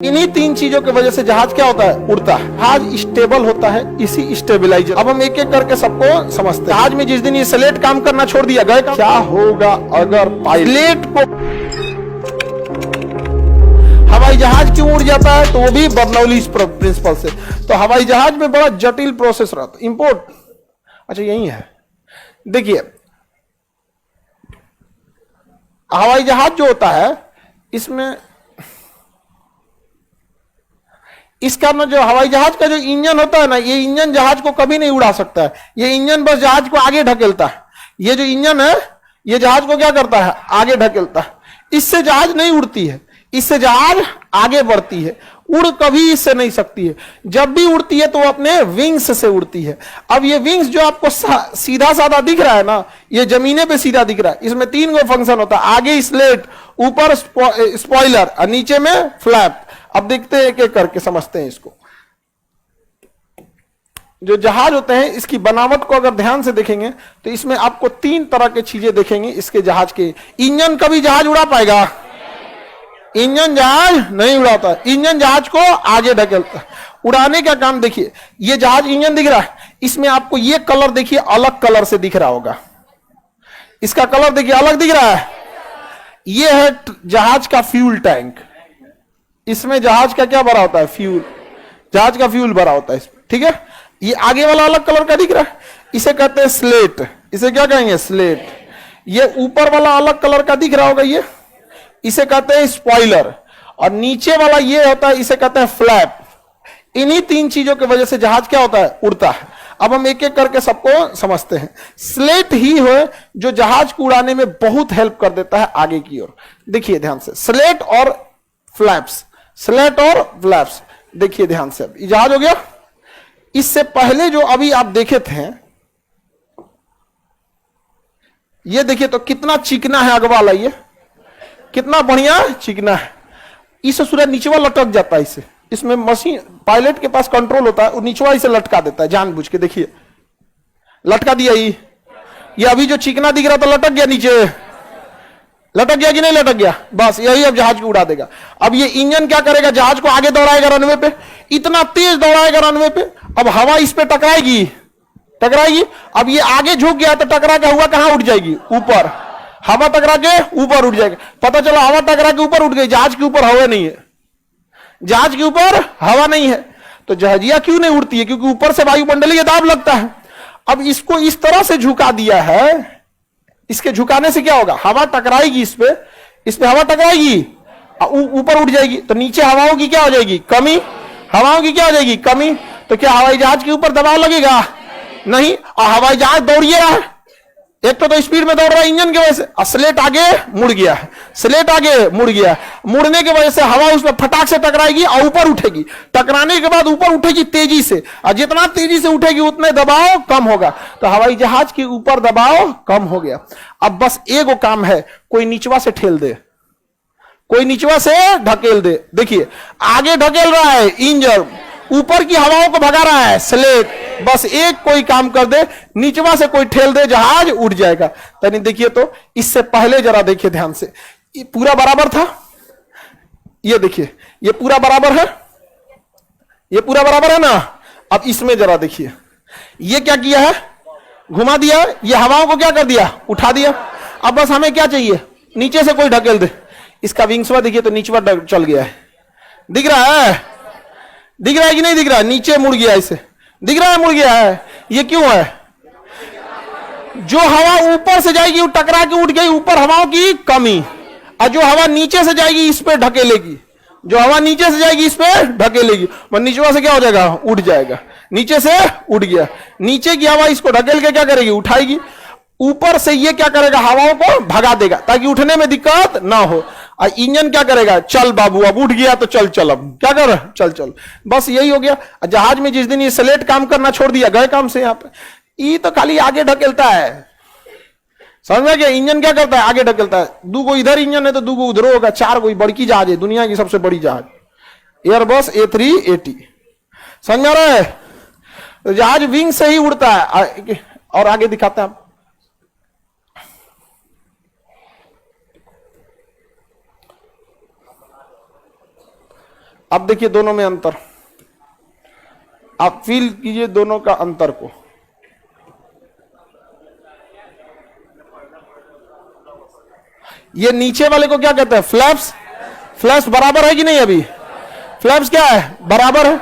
इन्हीं तीन चीजों की वजह से जहाज क्या होता है, उड़ता है। जहाज स्टेबल होता है इसी स्टेबिलाईजर। अब हम एक एक करके सबको समझते हैं। जहाज में जिस दिन ये स्लेट काम करना छोड़ दिया गए, क्या होगा अगर पायलट को हवाई जहाज क्यों उड़ जाता है, तो वो भी बर्नौली प्रिंसिपल से। तो हवाई जहाज में बड़ा जटिल प्रोसेस रहता है। इंपोर्ट अच्छा यही है, देखिए हवाई जहाज जो होता है इसमें इसका ना जो हवाई जहाज का जो इंजन होता है ना, ये इंजन जहाज को कभी नहीं उड़ा सकता है। ये इंजन बस जहाज को आगे ढकेलता है। ये जो इंजन है ये जहाज को क्या करता है, आगे ढकेलता है। इससे जहाज नहीं उड़ती है, इससे जहाज आगे बढ़ती है। उड़ कभी इससे नहीं सकती है। जब भी उड़ती है तो वो अपने विंग्स से उड़ती है। अब ये विंग्स जो आपको सीधा साधा दिख रहा है ना, ये जमीने पे सीधा दिख रहा है। इसमें तीन गो फंक्शन होता है, आगे स्लेट, ऊपर स्पॉइलर और नीचे में फ्लैप। अब देखते हैं एक एक करके समझते हैं इसको। जो जहाज होते हैं इसकी बनावट को अगर ध्यान से देखेंगे तो इसमें आपको तीन तरह की चीजें देखेंगे इसके जहाज के। इंजन कभी जहाज उड़ा पाएगा? इंजन जहाज नहीं उड़ाता। इंजन जहाज को आगे ढकेलता है। उड़ाने का काम देखिए, ये जहाज इंजन दिख रहा है, इसमें आपको ये कलर देखिए अलग कलर से दिख रहा होगा। इसका कलर देखिए अलग दिख रहा है। ये है जहाज का फ्यूल टैंक। इसमें जहाज का क्या भरा होता है, फ्यूल। जहाज का फ्यूल भरा होता है इसमें, ठीक है। ये आगे वाला अलग कलर का दिख रहा है, इसे कहते हैं स्लेट। इसे क्या कहेंगे, स्लेट। ये ऊपर वाला अलग कलर का दिख रहा होगा, ये इसे कहते हैं स्पॉइलर। और नीचे वाला ये होता है, इसे कहते हैं फ्लैप। इन्हीं तीन चीजों की वजह से जहाज क्या होता है, उड़ता है। अब हम एक एक करके सबको समझते हैं। स्लेट ही हो जो जहाज को उड़ाने में बहुत हेल्प कर देता है आगे की ओर। देखिए ध्यान से, स्लेट और फ्लैप्स, स्लेट और फ्लैप्स। देखिए ध्यान से, अब जहाज हो गया। इससे पहले जो अभी आप देखे थे, ये देखिए तो कितना चिकना है अगवा वाला, ये कितना बढ़िया चिकना है। इसे सूर्य नीचवा लटक जाता है। इसे इसमें मशीन पायलट के पास कंट्रोल होता है, वो नीचवा इसे लटका देता है जानबूझ के। देखिए लटका दिया। ये अभी जो चिकना दिख रहा था लटक गया, नीचे लटक गया कि नहीं लटक गया, बस यही अब जहाज को उड़ा देगा। अब ये इंजन क्या करेगा, जहाज को आगे दौड़ाएगा रनवे पे, इतना तेज दौड़ाएगा रनवे पे। अब हवा इस पे टकराएगी, टकराएगी। अब ये आगे झुक गया तो टकरा के हुआ कहां उठ जाएगी, ऊपर। हवा टकरा के ऊपर उठ जाएगी। पता चला हवा टकरा के ऊपर उठ गई, जहाज के ऊपर हवा नहीं है, जहाज के ऊपर हवा नहीं है। तो जहाजिया क्यों नहीं उड़ती है, क्योंकि ऊपर से वायुमंडलीय दाब लगता है। अब इसको इस तरह से झुका दिया है, इसके झुकाने से क्या होगा, हवा टकराएगी इस पे हवा टकराएगी, ऊपर उठ जाएगी। तो नीचे हवाओं की क्या हो जाएगी, कमी। हवाओं की क्या हो जाएगी, कमी। तो क्या हवाई जहाज के ऊपर दबाव लगेगा, नहीं। और हवाई जहाज दौड़िए रहा है, एक तो स्पीड में दौड़ रहा है इंजन की वजह से। स्लेट आगे मुड़ गया है, स्लेट आगे मुड़ गया। मुड़ने की वजह से हवा उसमें फटाक से टकराएगी और ऊपर उठेगी। टकराने के बाद ऊपर उठेगी तेजी से, और जितना तेजी से उठेगी उतने दबाव कम होगा। तो हवाई जहाज के ऊपर दबाव कम हो गया। अब बस एगो काम है, कोई नीचवा से ठेल दे, कोई नीचवा से ढकेल दे। देखिए आगे ढकेल रहा है इंजन, ऊपर की हवाओं को भगा रहा है स्लेट। बस एक कोई काम कर दे, नीचवा से कोई ठेल दे, जहाज उड़ जाएगा। तनी देखिए तो इससे पहले जरा देखिए ध्यान से, ये पूरा बराबर था। ये देखिए ये पूरा बराबर है, ये पूरा बराबर है ना। अब इसमें जरा देखिए, ये क्या किया है, घुमा दिया। ये हवाओं को क्या कर दिया, उठा दिया। अब बस हमें क्या चाहिए, नीचे से कोई ढकेल दे। इसका विंग्सवा देखिए तो नीचवा चल गया है, दिख रहा है, दिख रहा है कि नहीं दिख रहा है, नीचे मुड़ गया। इसे दिख रहा है मुड़ गया है। ये क्यों है, जो हवा ऊपर से जाएगी वो टकरा के उठ गई, ऊपर हवाओं की कमी। और जो हवा नीचे से जाएगी इस पे ढकेलेगी, जो हवा नीचे से जाएगी इस पे ढकेलेगी। और नीचवा से क्या हो जाएगा, उठ जाएगा। नीचे से उठ गया, नीचे की हवा इसको ढकेल के क्या करेगी, उठाएगी। ऊपर से ये क्या करेगा, हवाओं को भगा देगा ताकि उठने में दिक्कत ना हो। और इंजन क्या करेगा, चल बाबू अब उठ गया तो चल चल, अब क्या कर, चल चल। बस यही हो गया। जहाज में जिस दिन ये स्लेट काम करना छोड़ दिया गए काम से, यहाँ पे ये तो खाली आगे ढकेलता है। समझ में गया, इंजन क्या करता है, आगे ढकेलता है। दूगो इधर इंजन है तो दूगो उधर होगा, चार कोई बड़ी जहाज है, दुनिया की सबसे बड़ी जहाज एयरबस A380। समझ में आ रहा है, तो जहाज विंग से ही उड़ता है। और आगे दिखाते हैं आप, अब देखिए दोनों में अंतर, आप फील कीजिए दोनों का अंतर को। ये नीचे वाले को क्या कहते हैं? फ्लैप्स। फ्लैप्स बराबर है कि नहीं? अभी फ्लैप्स क्या है? बराबर है।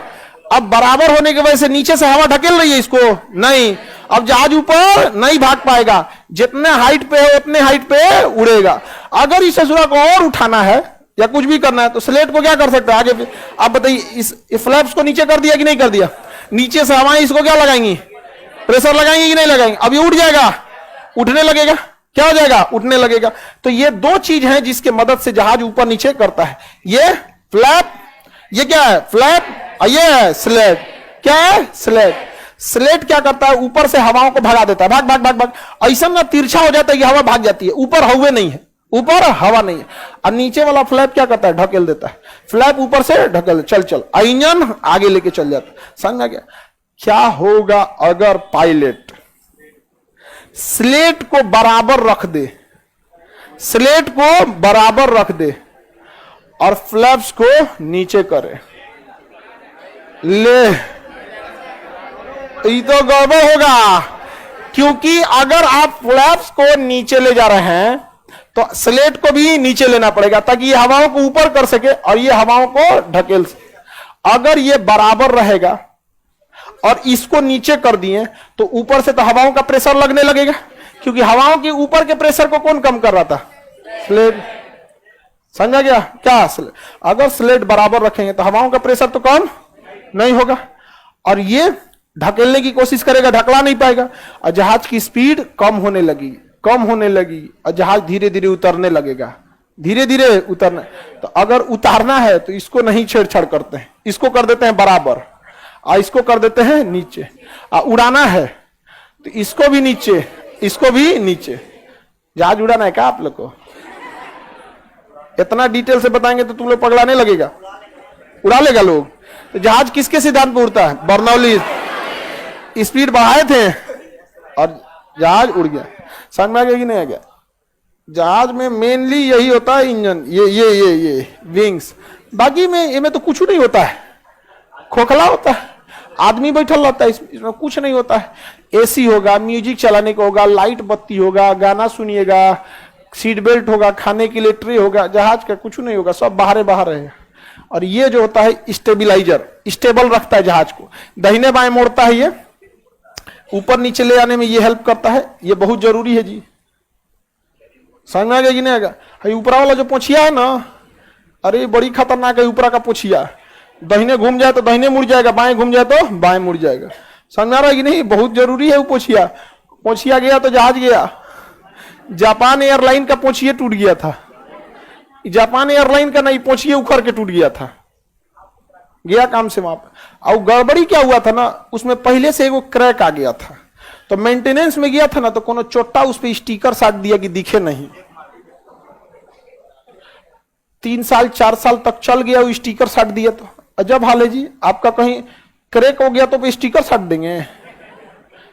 अब बराबर होने की वजह से नीचे से हवा ढकेल रही है इसको? नहीं। अब जहाज ऊपर नहीं भाग पाएगा, जितने हाइट पे है उतने हाइट पे उड़ेगा। अगर इस ससुरा को और उठाना है या कुछ भी करना है तो स्लेट को क्या कर सकते हैं आगे? आप बताइए, इस फ्लैप्स को नीचे कर दिया कि नहीं कर दिया? नीचे से हवाएं इसको क्या लगाएंगी? प्रेशर लगाएंगे कि नहीं लगाएंगे? अब ये उठ जाएगा, उठने लगेगा। क्या हो जाएगा? उठने लगेगा। तो ये दो चीज हैं जिसके मदद से जहाज ऊपर नीचे करता है। ये फ्लैप, ये क्या है? फ्लैप। ये है स्लेट। क्या है? स्लेट। स्लेट क्या करता है? ऊपर से हवाओं को भगा देता है, भाग भाग भाग भाग। ऐसा ना तिरछा हो जाता है कि हवा भाग जाती है, ऊपर हवा नहीं है, ऊपर हवा नहीं है। और नीचे वाला फ्लैप क्या करता है? ढकेल देता है। फ्लैप ऊपर से ढकेल, चल चल, इंजन आगे लेके चल जाता है। समझ आ गया? क्या होगा अगर पायलट स्लेट को बराबर रख दे, स्लेट को बराबर रख दे और फ्लैप्स को नीचे करे? ले, ये तो गड़बड़ होगा, क्योंकि अगर आप फ्लैप्स को नीचे ले जा रहे हैं तो स्लेट को भी नीचे लेना पड़ेगा ताकि ये हवाओं को ऊपर कर सके और ये हवाओं को ढकेल सके। अगर ये बराबर रहेगा और इसको नीचे कर दिए तो ऊपर से तो हवाओं का प्रेशर लगने लगेगा, क्योंकि हवाओं के ऊपर के प्रेशर को कौन कम कर रहा था? स्लेट। समझा गया? क्या स्लेट? अगर स्लेट बराबर रखेंगे तो हवाओं का प्रेशर तो कम नहीं होगा और ये ढकेलने की कोशिश करेगा, ढकला नहीं पाएगा और जहाज की स्पीड कम होने लगी, कम होने लगी और जहाज धीरे धीरे उतरने लगेगा, धीरे धीरे उतरना। तो अगर उतारना है तो इसको नहीं छेड़छाड़ करते हैं, इसको कर देते हैं बराबर और इसको कर देते हैं नीचे। और उड़ाना है तो इसको भी नीचे, इसको भी नीचे। जहाज उड़ाना है क्या आप लोग को? इतना डिटेल से बताएंगे तो तुम लोग पगलाने लगेगा, उड़ा लेगा लोग। तो जहाज किसके सिद्धांत पर उड़ता है? बर्नौली। स्पीड बढ़ाए थे और जहाज उड़ गया। समझ में आ गया कि नहीं आ गया? जहाज में मेनली यही होता है, इंजन, ये विंग्स। बाकी में इनमें तो कुछ नहीं होता है, खोखला होता है, आदमी बैठल रहता है, इसमें कुछ नहीं होता है। एसी होगा, म्यूजिक चलाने को होगा, लाइट बत्ती होगा, गाना सुनिएगा, सीट बेल्ट होगा, खाने के लिए ट्रे होगा। जहाज का कुछ नहीं होगा, सब बाहर बाहर रहेगा। और ये जो होता है स्टेबिलाईजर, स्टेबल रखता है जहाज को, दाहिने बाएं मोड़ता है, ये ऊपर नीचे ले आने में ये हेल्प करता है। ये बहुत जरूरी है जी। समझ में आ गया कि नहीं आएगा? ऊपरा वाला जो पोछिया है ना, अरे बड़ी खतरनाक है ऊपरा का पोछिया। दाहिने घूम जाए तो दाहिने मुड़ जाएगा, बाएं घूम जाए तो बाएं मुड़ जाएगा। समझ में आ रहा है कि नहीं? बहुत जरूरी है वो पोछिया। पोछिया गया तो जहाज गया। जापान एयरलाइन का पोछिया टूट गया था, जापान एयरलाइन का नहीं, पोछिया उखड़ के टूट गया था, गया काम से वहां पर। और गड़बड़ी क्या हुआ था ना, उसमें पहले से एगो क्रैक आ गया था, तो मेंटेनेंस में गया था ना, तो कोनो चोट्टा उस पर स्टिकर साट दिया कि दिखे नहीं। 3 साल 4 साल तक चल गया, वो स्टिकर साट दिया। तो अजब हाल है जी, आपका कहीं क्रैक हो गया तो स्टिकर साट देंगे?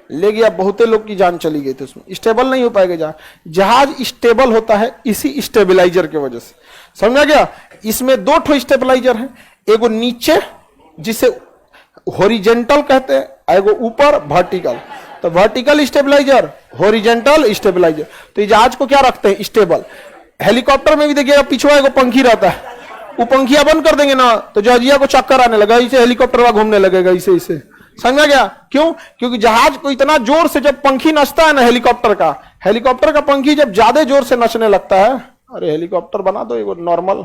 ले गया, बहुते लोग की जान चली गई थी उसमें। स्टेबल नहीं हो पाएगा जहाज स्टेबल होता है इसी स्टेबलाइजर की वजह से। समझा गया? इसमें 2 ठो स्टेबलाइजर है, एगो नीचे जिसे हॉरिजेंटल कहते हैं, एगो ऊपर वर्टिकल। तो वर्टिकल स्टेबलाइजर, हॉरिजेंटल स्टेबलाइजर। तो ये जहाज को क्या रखते हैं? स्टेबल। हेलीकॉप्टर में भी देखिएगा पिछवा एगो पंखी रहता है, वो पंखिया बंद कर देंगे ना तो जहाजिया को चक्कर आने लगा, इसे हेलीकॉप्टर घूमने लगेगा, इसे इसे। समझ गया? क्यों? क्योंकि जहाज को इतना जोर से जब पंखी नचता है ना हेलीकॉप्टर का पंखी जब ज्यादा जोर से नचने लगता है, अरे हेलीकॉप्टर बना दो एगो नॉर्मल।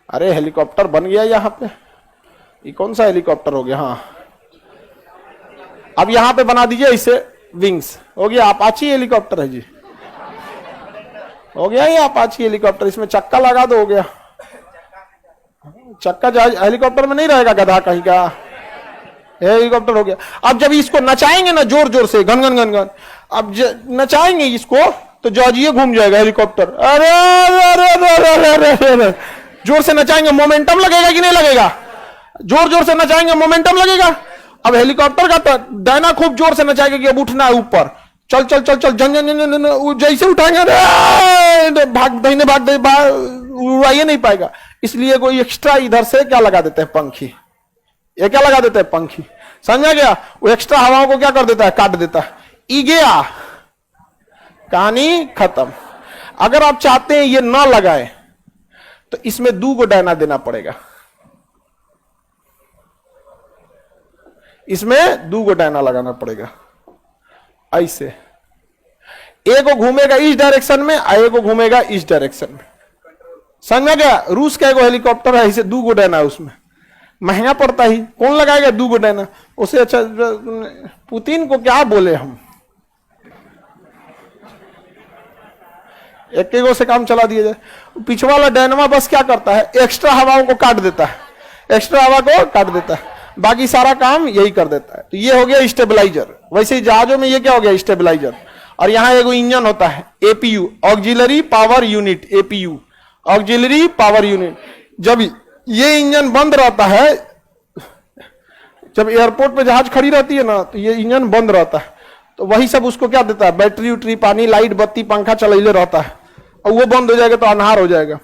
अरे हेलीकॉप्टर बन गया यहाँ पे, ये कौन सा हेलीकॉप्टर हो गया? हाँ, अब यहाँ पे बना दीजिए इसे विंग्स, हो गया अपाची हेलीकॉप्टर है जी, हो गया ये अपाची हेलीकॉप्टर। इसमें चक्का लगा दो, हो गया। चक्का हेलीकॉप्टर में नहीं रहेगा, गधा कहीं का हेलीकॉप्टर हो गया। अब जब इसको नचाएंगे ना जोर जोर से, घन घन घन घन, अब नचाएंगे इसको तो जॉर्जिया घूम जाएगा हेलीकॉप्टर। अरे अरे जोर से नचाएंगे, मोमेंटम लगेगा कि नहीं लगेगा? जोर जोर से नचाएंगे, मोमेंटम लगेगा। अब हेलीकॉप्टर का तो दाना खूब जोर से नचाएगा कि अब उठना है ऊपर, चल चल चल चल जन जन जन जन वो जैसे उठाएंगे अरे भाग दहीने भाग दे उड़ाइए नहीं पाएगा। इसलिए कोई एक्स्ट्रा इधर से क्या लगा देते हैं, पंखी। ये क्या लगा देते हैं, पंखी। समझा गया? वो एक्स्ट्रा हवाओं को क्या कर देता है, काट देता है। ई गया, कहानी खत्म। अगर आप चाहते हैं ये ना लगाए तो इसमें 2 गो डायना देना पड़ेगा, इसमें 2 गो डायना लगाना पड़ेगा। ऐसे एक को घूमेगा इस डायरेक्शन में, एक को घूमेगा इस डायरेक्शन में। समझ गया? रूस का एगो हेलीकॉप्टर है, इसे 2 गो डायना है, उसमें महंगा पड़ता ही, कौन लगाएगा 2 गो डायना? उसे अच्छा पुतिन को क्या बोले हम, एक गो से काम चला दिया जाए। पिछवा वाला डायनामा बस क्या करता है, एक्स्ट्रा हवाओं को काट देता है, एक्स्ट्रा हवा को काट देता है, बाकी सारा काम यही कर देता है। तो ये हो गया स्टेबलाइजर। वैसे ही जहाजों में ये क्या हो गया, स्टेबलाइजर। और यहां एगो इंजन होता है, APU, auxiliary power unit, APU, auxiliary power unit. जब ये इंजन बंद रहता है, जब एयरपोर्ट पे जहाज खड़ी रहती है ना, तो ये इंजन बंद रहता है, तो वही सब उसको क्या देता है, बैटरी उटरी, पानी, लाइट, बत्ती, पंखा चलैले रहता है। और वो बंद हो जाएगा तो अनहार हो जाएगा।